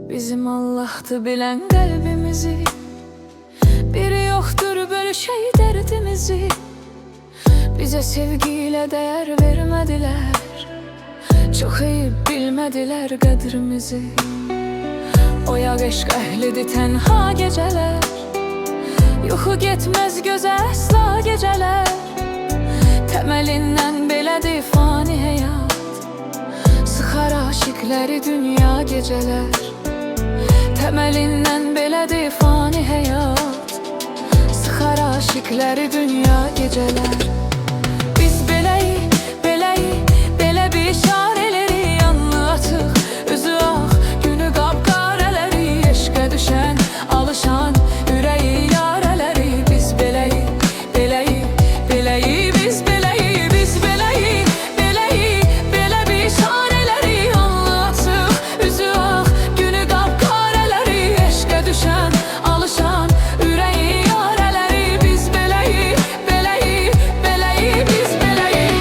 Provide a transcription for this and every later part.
Bizim Allah'tı bilen kalbimizi, biri yoktur bölüşey derdimizi. Bize sevgiyle değer vermediler, çok iyi bilmediler kadrimizi. O yağış qəhlidi tenha geceler, yuxu getmez göze asla geceler. Temelinden belədir fani həyat, sıxar aşıkları dünya geceler. Temelinden belədir fani həyat, sıxar aşıkları dünya geceler. Biz beləyik, beləyik, belə bir işarələri yanlı atıq, üzü ağ, günü qapqarələri, eşqə düşən, alışan, ürəyi yarələri. Biz beləyik, beləyik, beləyik, biz beləyik, biz beləyik, beləyik, belə bir işarələri yanlı atıq, üzü ağ, günü qapqarələri, eşqə düşən, alışan, ürəyi yarələri. Biz beləyik, beləyik, beləyik, biz beləyik.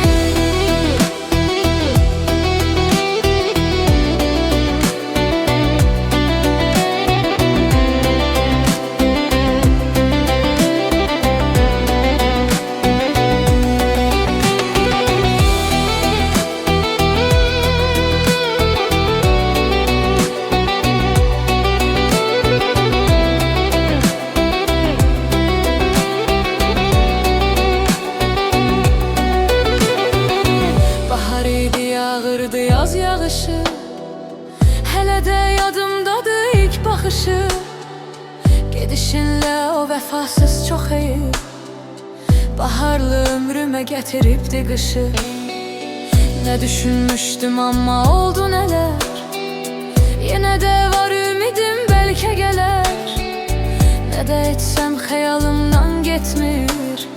Bahar idi, yağırdı yaz yağışı, hələ də yadımdadır ilk baxışı. Gedişinlə o vəfasız çox heyif, baharlı ömrümə gətiribdi qışı. Nə düşünmüşdüm amma oldu nələr, yenə də var ümidim bəlkə gələr. Nə də etsəm xəyalımdan getmir,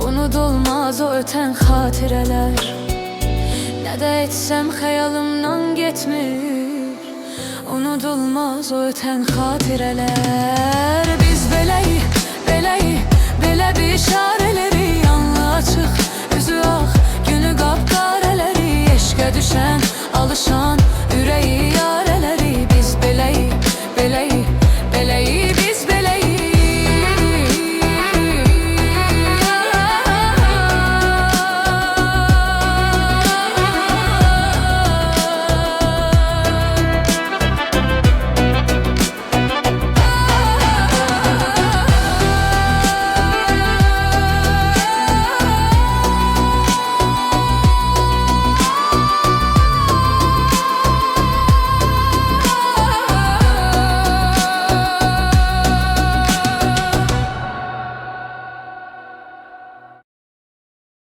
unudulmaz o ötən xatirələr. Nə də etsəm xəyalımdan getmir, unudulmaz o ötən xatirələr. Biz beləyik, beləyik, belə bir işarələri yanlı açıq, üzü ağ, günü qapqarələri, eşqə düşən, alışan,